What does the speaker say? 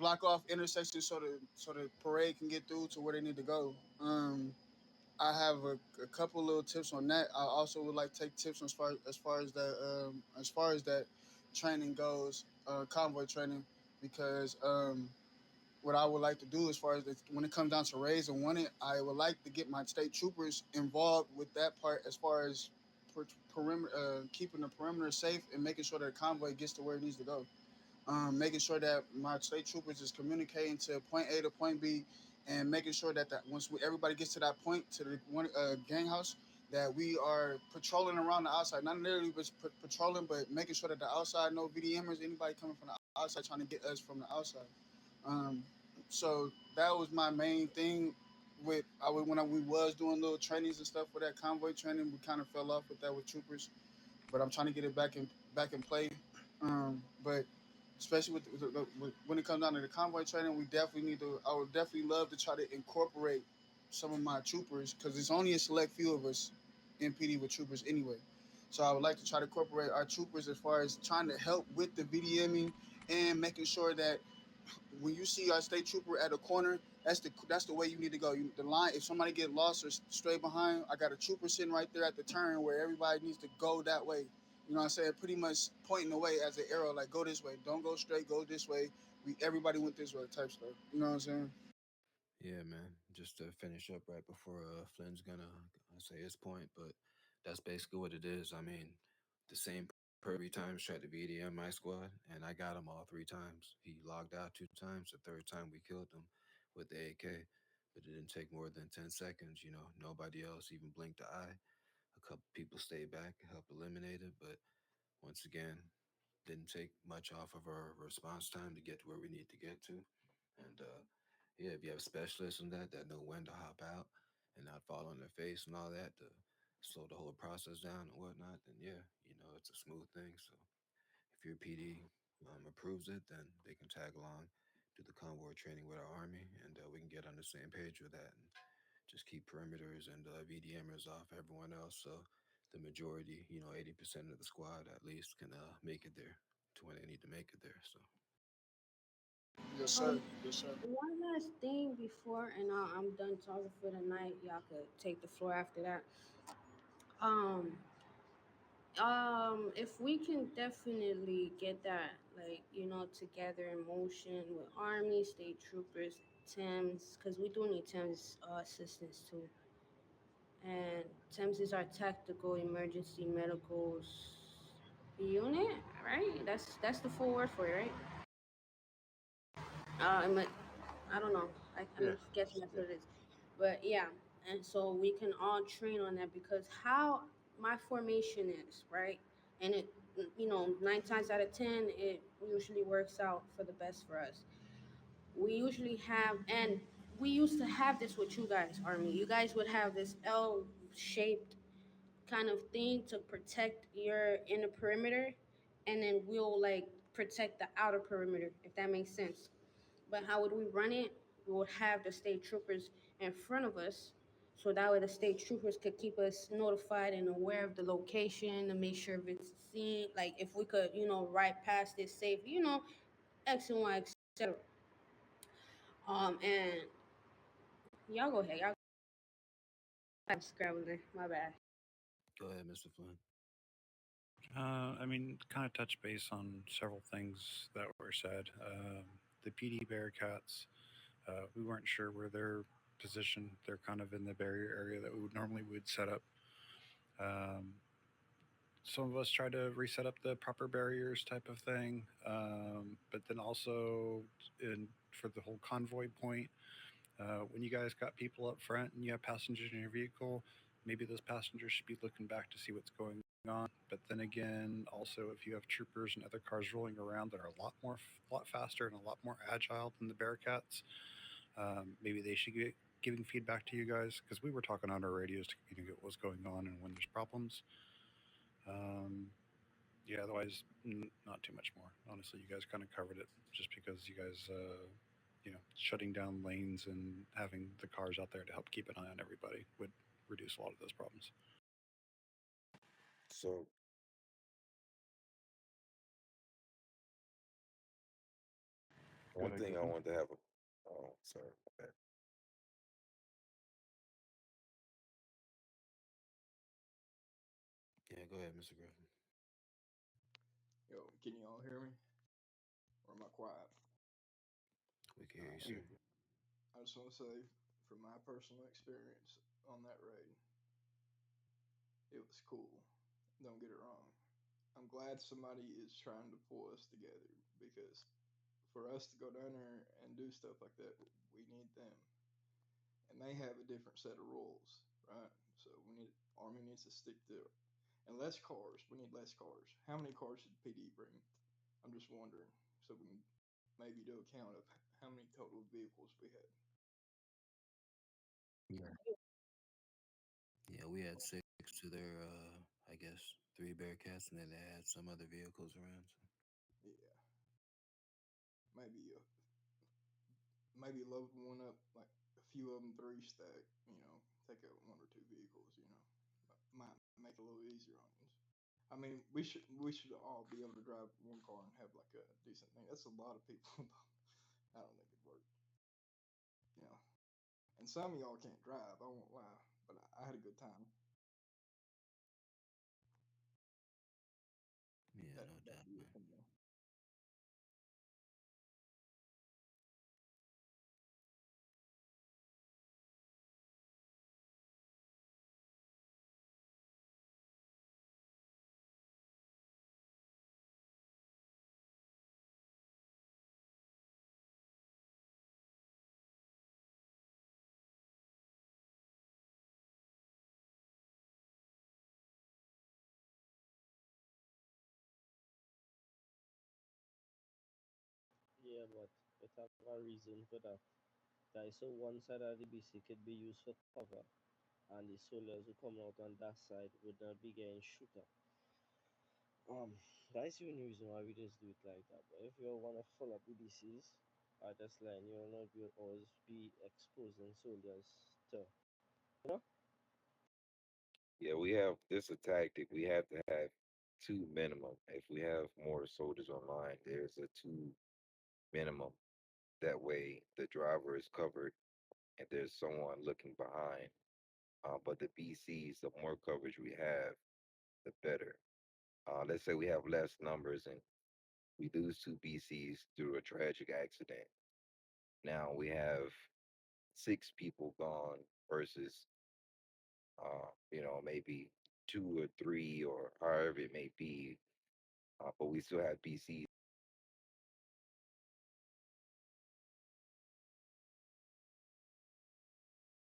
block off intersections so the parade can get through to where they need to go. I have a couple little tips on that. I also would like to take tips as far as that training goes, convoy training, because what I would like to do as far as when it comes down to raise and win it, I would like to get my state troopers involved with that part as far as perimeter, keeping the perimeter safe and making sure that the convoy gets to where it needs to go. Making sure that my state troopers is communicating to point A to point B, and making sure that once everybody gets to that point to the one gang house, that we are patrolling around the outside, not literally patrolling, but making sure that the outside no VDMers, anybody coming from the outside trying to get us from the outside. Um, so that was my main thing. We was doing little trainings and stuff for that convoy training, we kind of fell off with that with troopers, but I'm trying to get it back in play. But especially when it comes down to the convoy training, we definitely need to. I would definitely love to try to incorporate some of my troopers because it's only a select few of us in PD with troopers anyway. So I would like to try to incorporate our troopers as far as trying to help with the VDMing and making sure that when you see our state trooper at a corner, that's the way you need to go. The line, if somebody get lost or stray behind, I got a trooper sitting right there at the turn where everybody needs to go that way. You know what I'm saying? Pretty much pointing the way as an arrow, like go this way, don't go straight, go this way. Everybody went this way, type stuff. You know what I'm saying? Yeah, man. Just to finish up right before Flynn's gonna say his point, but that's basically what it is. I mean, the same person 3 times tried to VDM my squad, and I got him all 3 times. He logged out 2 times. The third time we killed him with the AK, but it didn't take more than 10 seconds. You know, nobody else even blinked an eye. A couple people stayed back, helped eliminate it, but once again, didn't take much off of our response time to get to where we need to get to. And yeah, if you have specialists in that know when to hop out and not fall on their face and all that to slow the whole process down and whatnot, then yeah, it's a smooth thing. So if your PD approves it, then they can tag along, do the convoy training with our army, and we can get on the same page with that and just keep perimeters and VDMers off everyone else. So the majority, 80% of the squad at least can make it there to when they need to make it there. So Yes, sir. Um, Yes, sir. one last thing before, and I'm done talking for the night. Y'all could take the floor after that. Um, if we can definitely get that, like together in motion with Army, State Troopers, Thames, because we do need Thames assistance too. And Thames is our tactical emergency medicals unit, right? That's the full word for it, right? I'm a, I don't know. I'm yeah, guessing that's yeah. what it is. But yeah, and so we can all train on that because how my formation is, right? And it, 9 times out of 10, it usually works out for the best for us. We usually have, and we used to have this with you guys, Army. You guys would have this L shaped kind of thing to protect your inner perimeter, and then we'll like protect the outer perimeter, if that makes sense. But how would we run it? We would have the state troopers in front of us, so that way the state troopers could keep us notified and aware of the location and make sure if it's seen, like if we could, ride past it safe, X and Y, etc. And y'all go ahead. Y'all, I'm scrambling. My bad. Go ahead, Mr. Flynn. I mean, kind of touch base on several things that were said. The PD Bearcats, we weren't sure where they're positioned. They're kind of in the barrier area that we would normally would set up. Um, some of us tried to reset up the proper barriers type of thing, but then also for the whole convoy point, when you guys got people up front and you have passengers in your vehicle, maybe those passengers should be looking back to see what's going on. But then again, also if you have troopers and other cars rolling around that are a lot faster and a lot more agile than the Bearcats, maybe they should get giving feedback to you guys because we were talking on our radios to communicate what's going on and when there's problems. Um, yeah, otherwise, not too much more. Honestly, you guys kind of covered it just because you guys, shutting down lanes and having the cars out there to help keep an eye on everybody would reduce a lot of those problems. So One Go ahead, thing I Griffin. wanted to have a, oh, sorry, my bad. Yeah, go ahead, Mr. Griffin. Yo, can y'all hear me? Or am I quiet? We can All hear you, right. sir. Yeah. I just want to say, from my personal experience on that raid, it was cool. Don't get it wrong. I'm glad somebody is trying to pull us together because for us to go down there and do stuff like that, we need them. And they have a different set of rules, right? So we need Army needs to stick to, and less cars. We need less cars. How many cars should PD bring? I'm just wondering, so we can maybe do a count of how many total vehicles we had. Yeah. Yeah, we had six to their, I guess, three Bearcats, and then they had some other vehicles around. So. Yeah, maybe maybe load one up like a few of them three stack. Take out one or two vehicles. Might make it a little easier on us. I mean, we should all be able to drive one car and have like a decent thing. That's a lot of people. I don't think it'd work. You know, and some of y'all can't drive. I won't lie, but I had a good time. Yeah, That no that'd doubt, be it man. for me. Yeah, but it have a reason for that. That is so one side of the BC could be used for cover, and the soldiers who come out on that side would not be getting shoot up. Um, that's the only reason why we just do it like that. But if you want to follow up BBCs, I just line, you'll not be always be exposing soldiers to, you know? Yeah, we have this a tactic. We have to have two minimum. If we have more soldiers online, there's a two minimum. That way, the driver is covered and there's someone looking behind. But the BCs, the more coverage we have, the better. Let's say we have less numbers and we lose two BCs through a tragic accident. Now we have six people gone versus, maybe two or three or however it may be. But we still have BCs